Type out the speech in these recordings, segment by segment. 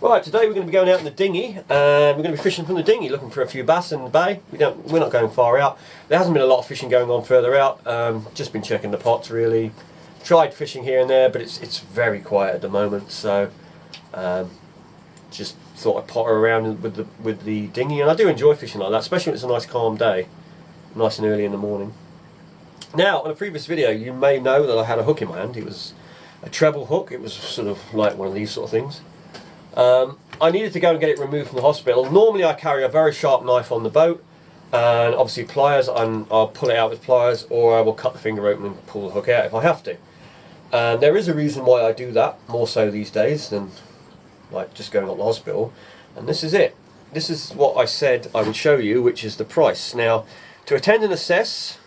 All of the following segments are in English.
Right, today we're going to be going out in the dinghy, and we're going to be fishing from the dinghy, looking for a few bass in the bay. We're not going far out. There hasn't been a lot of fishing going on further out. Just been checking the pots really. Tried fishing here and there, but it's very quiet at the moment. So just thought I'd potter around with the dinghy, and I do enjoy fishing like that, especially when it's a nice calm day, nice and early in the morning. Now, on a previous video, you may know that I had a hook in my hand. It was a treble hook. It was sort of like one of these sort of things. I needed to go and get it removed from the hospital. Normally I carry a very sharp knife on the boat, and obviously pliers, and I'll pull it out with pliers, or I will cut the finger open and pull the hook out if I have to. And there is a reason why I do that, more so these days than like just going up the hospital. And this is it. This is what I said I would show you, which is the price. Now, to attend and assess,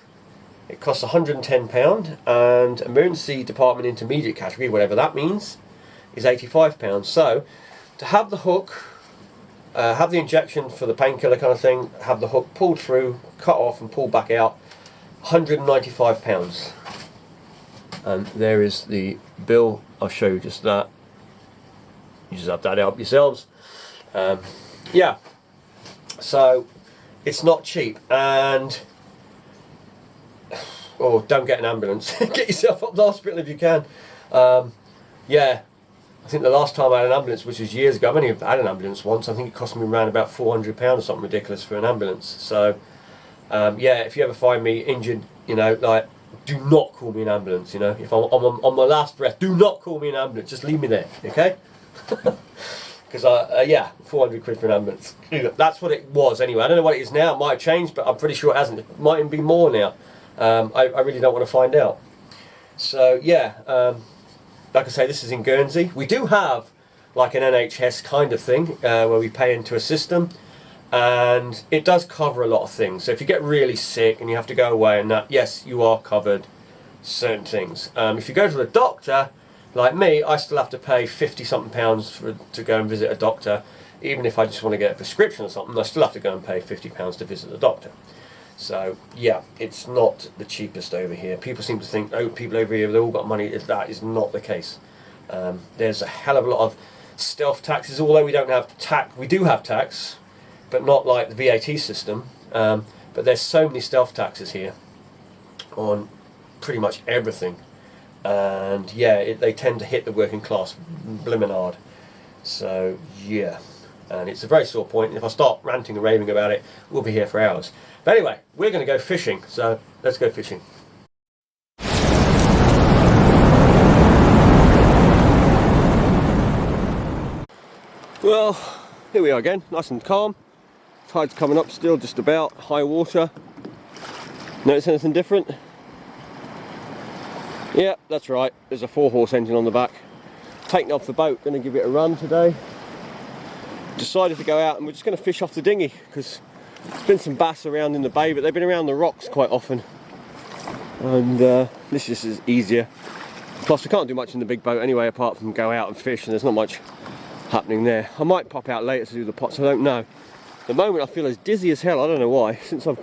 it costs £110, and emergency department intermediate category, whatever that means, is £85. So to have the hook, have the injection for the painkiller kind of thing, have the hook pulled through, cut off and pulled back out, £195. And there is the bill. I'll show you just that. You just have that out yourselves. Yeah, so it's not cheap. And oh, don't get an ambulance. Get yourself up to the hospital if you can. Yeah, I think the last time I had an ambulance, which was years ago, I've only had an ambulance once. I think it cost me around about £400 or something ridiculous for an ambulance. So yeah, if you ever find me injured, you know, like, do not call me an ambulance. You know, if I'm on my last breath, do not call me an ambulance. Just leave me there, okay? Because yeah, 400 quid for an ambulance. That's what it was anyway. I don't know what it is now. It might have changed, but I'm pretty sure it hasn't. It might even be more now. I really don't want to find out. So yeah, like I say, this is in Guernsey. We do have like an NHS kind of thing where we pay into a system, and it does cover a lot of things. So if you get really sick and you have to go away and that, yes, you are covered certain things. If you go to the doctor, like me, I still have to pay 50 something pounds to go and visit a doctor. Even if I just want to get a prescription or something, I still have to go and pay £50 to visit the doctor. So yeah, it's not the cheapest over here. People seem to think, oh, people over here, they've all got money. That is not the case. There's a hell of a lot of stealth taxes, although we don't have tax. We do have tax, but not like the VAT system. But there's so many stealth taxes here on pretty much everything. And yeah, they tend to hit the working class blimmin' hard. So yeah, and it's a very sore point. If I start ranting and raving about it, we'll be here for hours. But anyway, we're going to go fishing, so let's go fishing. Well, here we are again, nice and calm. Tide's coming up still, just about, high water. Notice anything different? Yeah, that's right, there's a 4-horse engine on the back. Taking off the boat, going to give it a run today. Decided to go out and we're just going to fish off the dinghy, because there's been some bass around in the bay, but they've been around the rocks quite often. And this just is easier. Plus we can't do much in the big boat anyway, apart from go out and fish, and there's not much happening there. I might pop out later to do the pots, I don't know. At the moment I feel as dizzy as hell, I don't know why. Since I've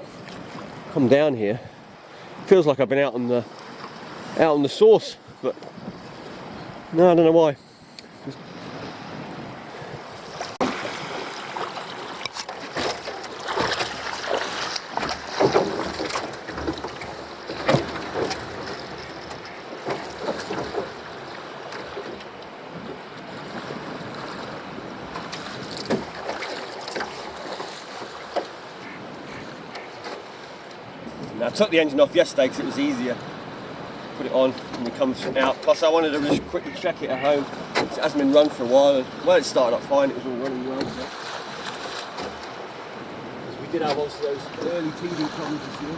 come down here, it feels like I've been out on the source, but no, I don't know why. I took the engine off yesterday because it was easier. Put it on and it comes out. Plus I wanted to just quickly check it at home. It hasn't been run for a while. Well, it started up fine, it was all running well. So. We did have also those early teething problems this year.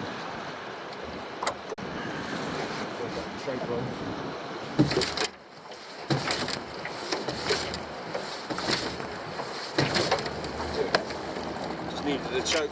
Just needed a choke.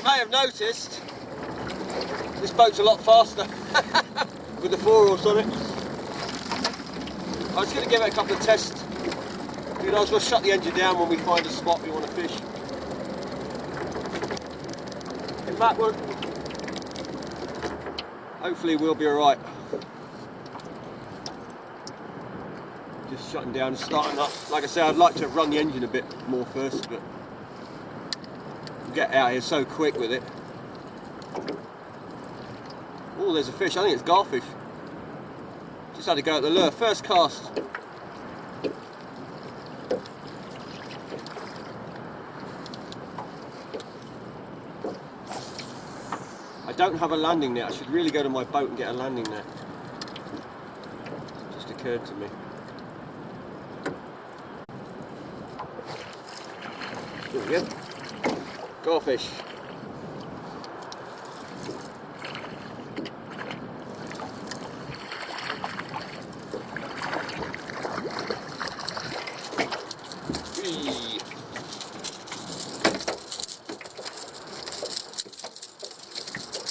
you may have noticed this boat's a lot faster with the 4-oars on it. I was going to give it a couple of tests. You know, I was going to shut the engine down when we find a spot we want to fish. In fact, hopefully we'll be alright. Just shutting down and starting up. Like I said, I'd like to run the engine a bit more first, but we'll get out here so quick with it. Oh, there's a fish. I think it's garfish. Just had to go at the lure. First cast. I don't have a landing net. I should really go to my boat and get a landing net. Just occurred to me. There we go. Garfish.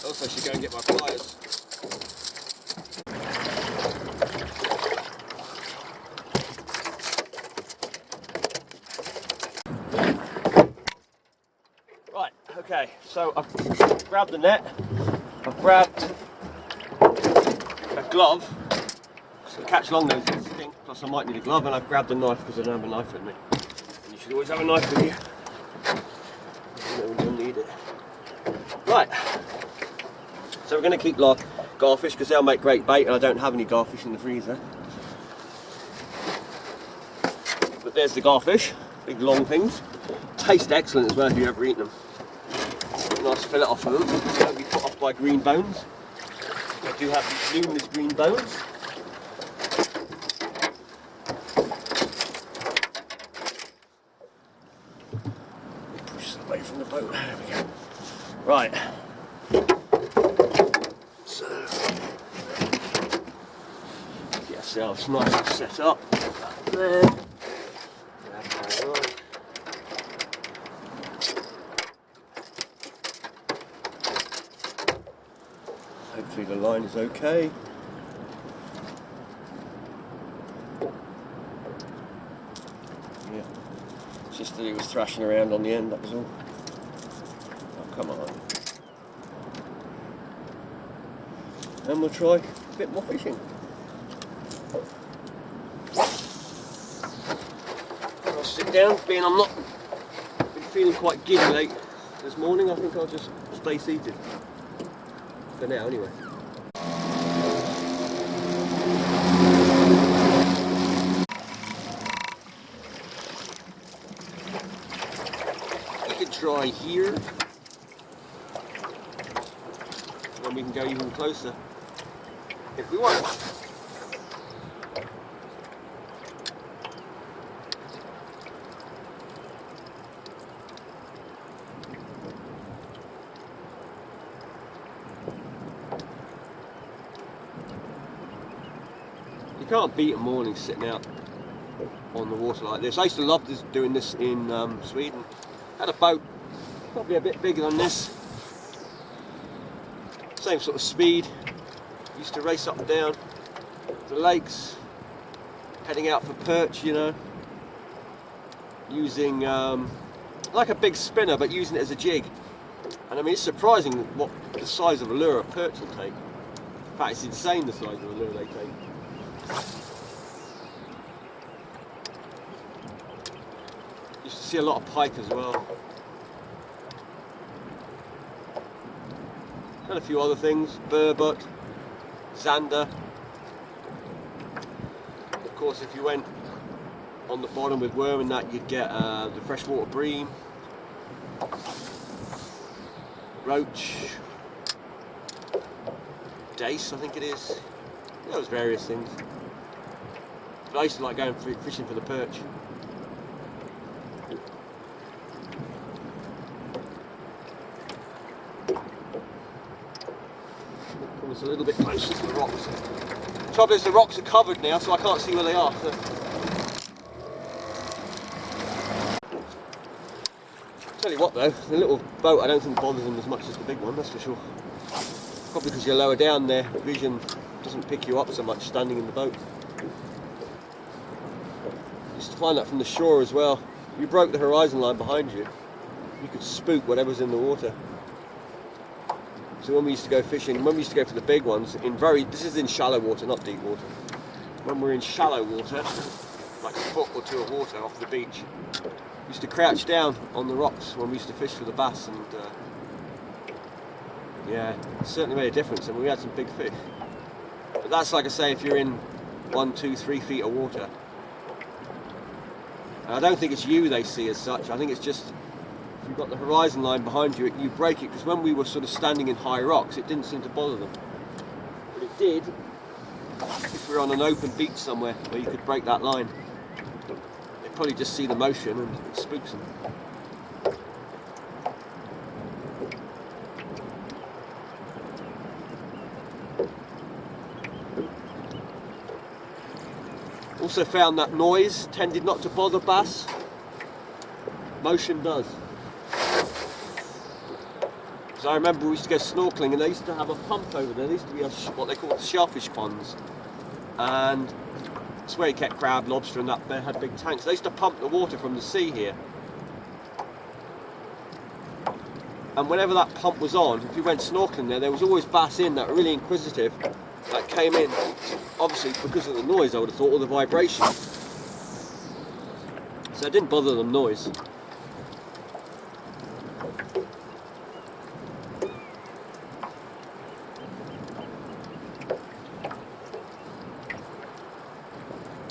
Also, I should go and get my pliers. Right, okay, so I've grabbed the net, I've grabbed a glove, so catch long nose and stink, plus I might need a glove, and I've grabbed a knife because I don't have a knife with me. And you should always have a knife with you. You know when you'll need it. Right. So we're going to keep like garfish because they'll make great bait, and I don't have any garfish in the freezer. But there's the garfish, big long things. Taste excellent as well if you've ever eaten them. Nice fillet off of them. Don't be put off by green bones. I do have these luminous green bones. Push this away from the boat. There we go. Right. Get ourselves nice and set up. There. Hopefully the line is okay. Yeah. It's just that it was thrashing around on the end, that was all. Oh, come on. And we'll try a bit more fishing. I'll sit down, being I'm not been feeling quite giddy late this morning. I think I'll just stay seated for now anyway. We could try here, and we can go even closer if we want. You can't beat a morning sitting out on the water like this. I used to love doing this in Sweden. Had a boat, probably a bit bigger than this. Same sort of speed. Used to race up and down the lakes, heading out for perch, you know, using like a big spinner, but using it as a jig. And I mean, it's surprising what the size of a lure a perch will take. In fact, it's insane the size of a lure they take. Used to see a lot of pike as well. And a few other things, burbot, zander. Of course, if you went on the bottom with worm and that, you'd get the freshwater bream, roach, dace, I think it is. Yeah, there's various things. But I used to like going fishing for the perch. Come us a little bit closer to the rocks. The trouble is the rocks are covered now, so I can't see where they are. Tell you what though, the little boat I don't think bothers them as much as the big one, that's for sure. Probably because you're lower down there, vision doesn't pick you up so much standing in the boat. Just to find that from the shore as well. If you broke the horizon line behind you, you could spook whatever's in the water. So when we used to go fishing, when we used to go for the big ones, this is in shallow water, not deep water. When we're in shallow water, like a foot or two of water off the beach, we used to crouch down on the rocks when we used to fish for the bass, and yeah, it certainly made a difference, and we had some big fish. But that's, like I say, if you're in 1, 2, 3 feet of water. And I don't think it's you they see as such. I think it's just if you've got the horizon line behind you, you break it, because when we were sort of standing in high rocks, it didn't seem to bother them. But it did if we were on an open beach somewhere where you could break that line. They'd probably just see the motion and it spooks them. Also found that noise tended not to bother bass. Motion does. So I remember we used to go snorkeling and they used to have a pump over there. There used to be what they call shellfish ponds. And it's where you kept crab, lobster, and that. They had big tanks. They used to pump the water from the sea here. And whenever that pump was on, if you went snorkeling there was always bass in that were really inquisitive, that came in, obviously because of the noise I would have thought, or the vibration. So it didn't bother them noise.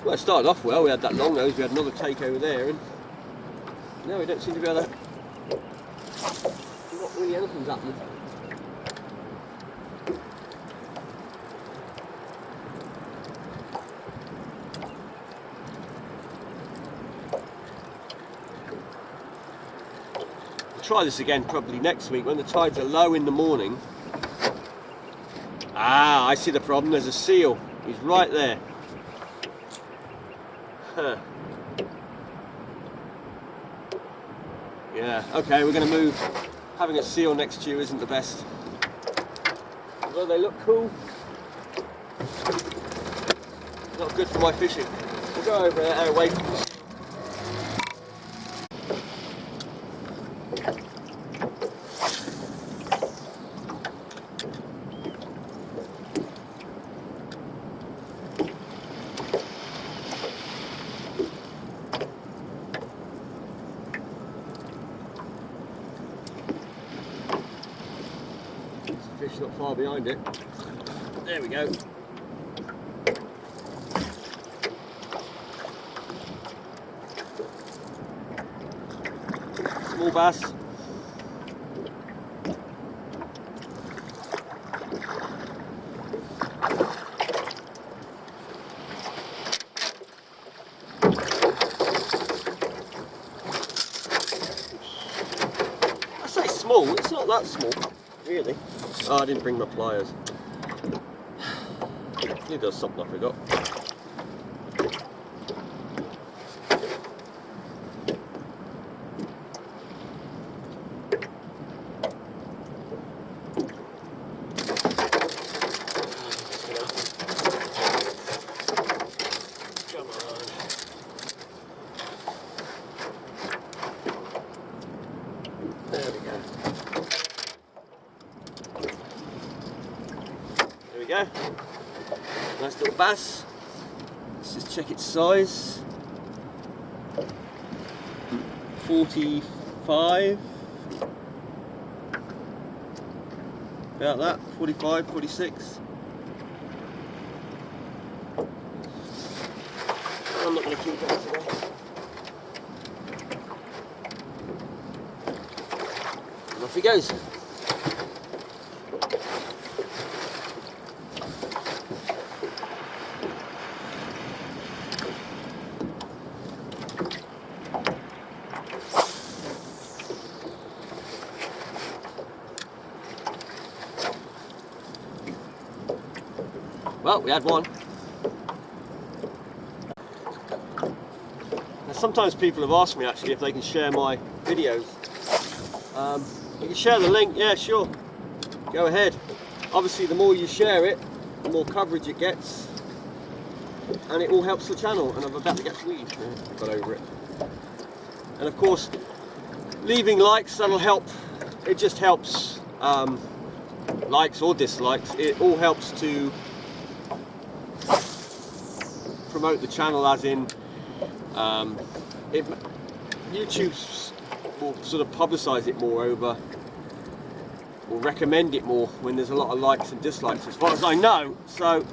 Well, it started off well, we had that long nose, we had another take over there, and now we don't seem to be able to, not really anything's happening. Try this again probably next week when the tides are low in the morning. Ah, I see the problem. There's a seal. He's right there. Huh. Yeah, okay, we're going to move. Having a seal next to you isn't the best. Although they look cool, not good for my fishing. We'll go over there away from the fish not far behind it. There we go. Small bass. I say small, it's not that small, really. Oh, I didn't bring my pliers. Maybe there's something I forgot. Come on. There we go. There we go. Nice little bass. Let's just check its size. 45. About that. 45, 46. I'm not going to keep that today. And off he goes. Well, we had one. Now, sometimes people have asked me actually if they can share my videos You can share the link, yeah, sure. Go ahead. Obviously, the more you share it, the more coverage it gets, and it all helps the channel. And I'm about to get weed. I got over it. And of course, leaving likes, that'll help. It just helps, likes or dislikes. It all helps to promote the channel, as in, YouTube will sort of publicise it more over, or recommend it more when there's a lot of likes and dislikes, as far as I know. So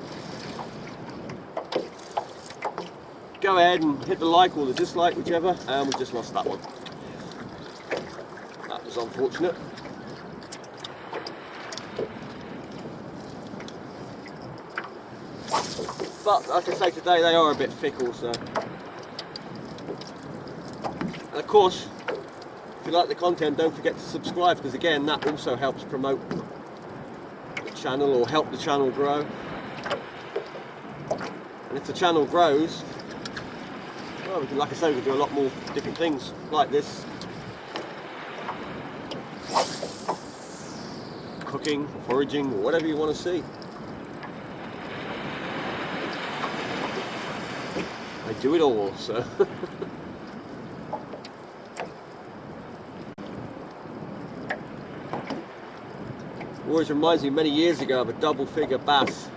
go ahead and hit the like or the dislike, whichever. And we just lost that one. That was unfortunate. But like I say, today they are a bit fickle, so. And of course, if you like the content, don't forget to subscribe, because again, that also helps promote the channel or help the channel grow. And if the channel grows, well, we can, like I say, we can do a lot more different things like this. Cooking, foraging, or whatever you want to see. I do it all, so. Always reminds me many years ago of a double figure bass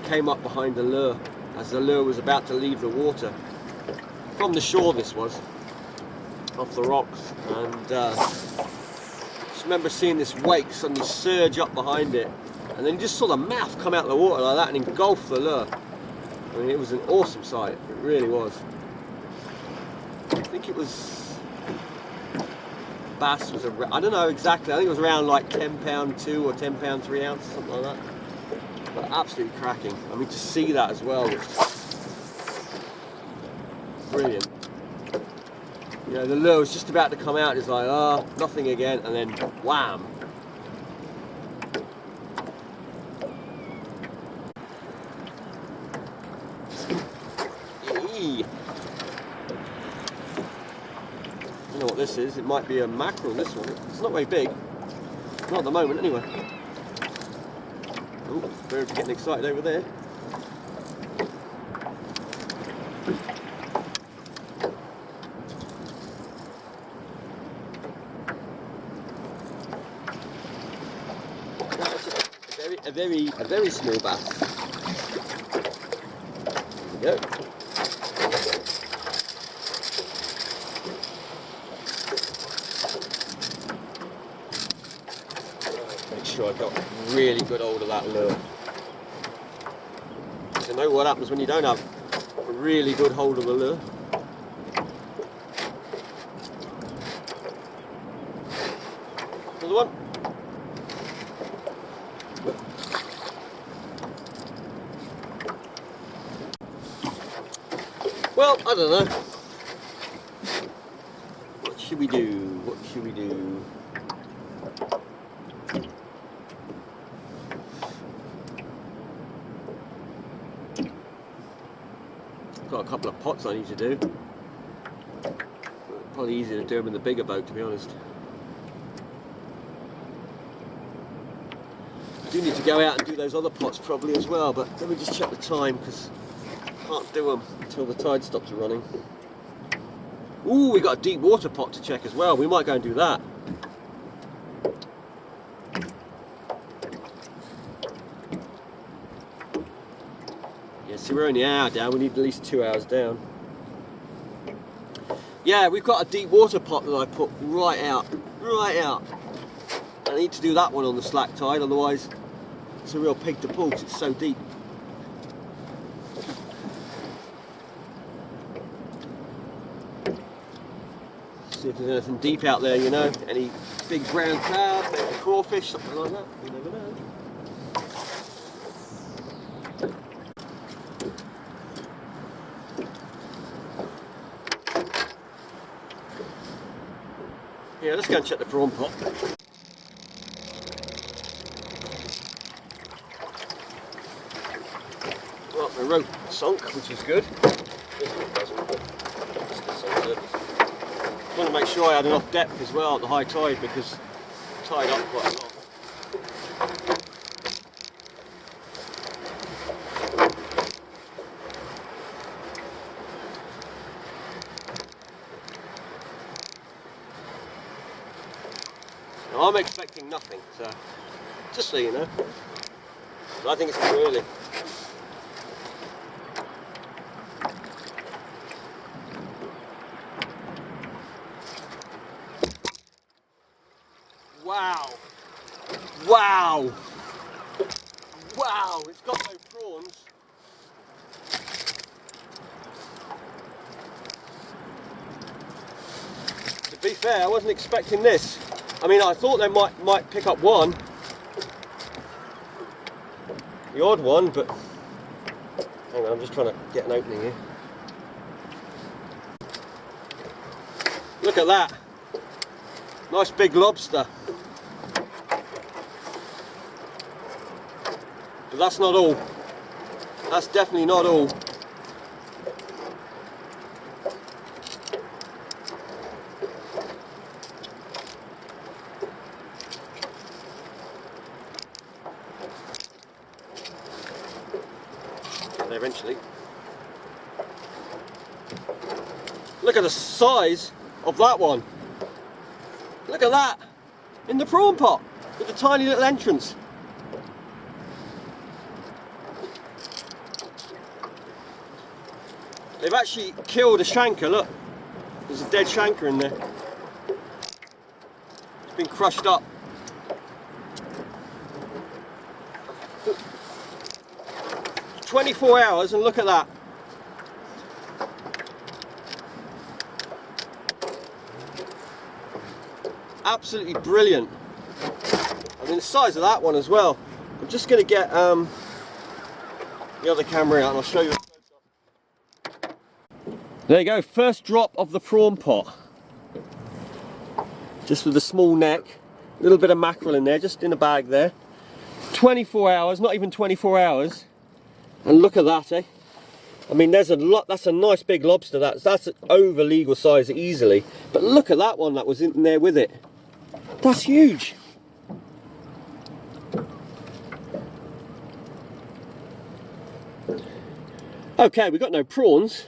came up behind the lure as the lure was about to leave the water. From the shore this was, off the rocks, and just remember seeing this wake suddenly surge up behind it, and then you just saw the mouth come out of the water like that and engulf the lure. I mean, it was an awesome sight, it really was. I think it was, bass was, I don't know exactly, I think it was around like £10 2 or £10 3 ounce, something like that. But absolutely cracking. I mean, to see that as well was brilliant. You know, the lure was just about to come out, it's like, oh, nothing again, and then wham! I don't know what this is. It might be a mackerel, this one. It's not very big. Not at the moment, anyway. Oh, birds are getting excited over there. That's a very small bass. There we go. I got really good hold of that lure. You know what happens when you don't have a really good hold of the lure. Another one. Well, I don't know. What should we do? What should we do? Got a couple of pots I need to do. Probably easier to do them in the bigger boat, to be honest. I do need to go out and do those other pots probably as well, but let me just check the time, because I can't do them until the tide stops running. Ooh, we got a deep water pot to check as well. We might go and do that. So we're only an hour down, we need at least 2 hours down. Yeah, we've got a deep water pot that I put right out. I need to do that one on the slack tide, otherwise it's a real pig to pull because it's so deep. See if there's anything deep out there, you know, any big brown crab, maybe a crawfish, something like that, you never know. Yeah, let's go and check the prawn pot. Well, the rope sunk, which is good. This one doesn't, but it's the same surface. Want to make sure I had enough depth as well at the high tide, because it tied up quite a lot. Now, I'm expecting nothing, so just so you know. But I think it's too early. Wow! Wow! Wow! It's got no prawns. To be fair, I wasn't expecting this. I mean, I thought they might pick up one, the odd one, but hang on, I'm just trying to get an opening here. Look at that! Nice big lobster. But that's not all. That's definitely not all. Eventually. Look at the size of that one. Look at that in the prawn pot with the tiny little entrance. They've actually killed a shanker. Look, there's a dead shanker in there. It's been crushed up. 24 hours, and look at that. Absolutely brilliant. I mean, the size of that one as well. I'm just going to get the other camera out and I'll show you. There you go, first drop of the prawn pot. Just with a small neck, a little bit of mackerel in there, just in a bag there. 24 hours, not even 24 hours. And look at that, eh? I mean, there's a lot. That's a nice big lobster. That's over legal size easily. But look at that one that was in there with it. That's huge. Okay, we've got no prawns,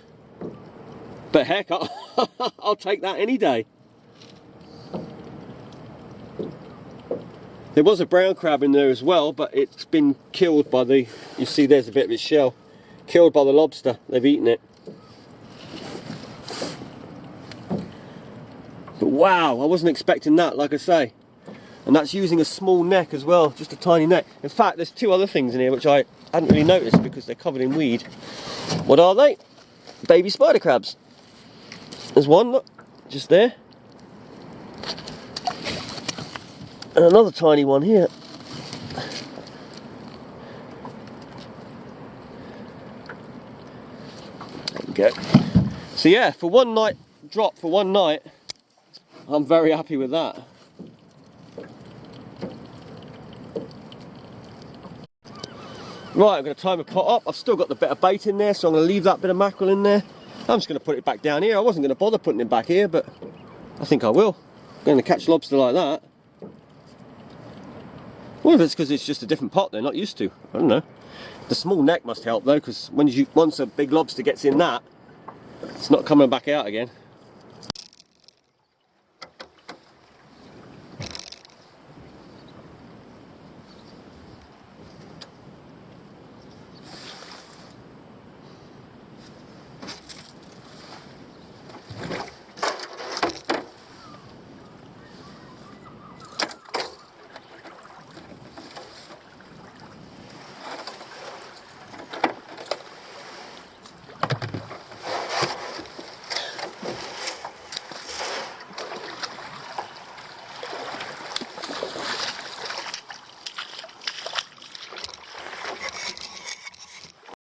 but heck, I'll take that any day. There was a brown crab in there as well, but it's been killed by the, you see there's a bit of its shell, killed by the lobster. They've eaten it. But wow, I wasn't expecting that, like I say. And that's using a small neck as well, just a tiny neck. In fact, there's two other things in here which I hadn't really noticed because they're covered in weed. What are they? Baby spider crabs. There's one, look, just there. And another tiny one here. There we go. So yeah, for one night, drop for one night, I'm very happy with that. Right, I'm going to tie my pot up. I've still got the bit of bait in there, so I'm going to leave that bit of mackerel in there. I'm just going to put it back down here. I wasn't going to bother putting it back here, but I think I will. I'm going to catch lobster like that. Well, if it's because it's just a different pot they're not used to. I don't know. The small neck must help though, because once a big lobster gets in that, it's not coming back out again.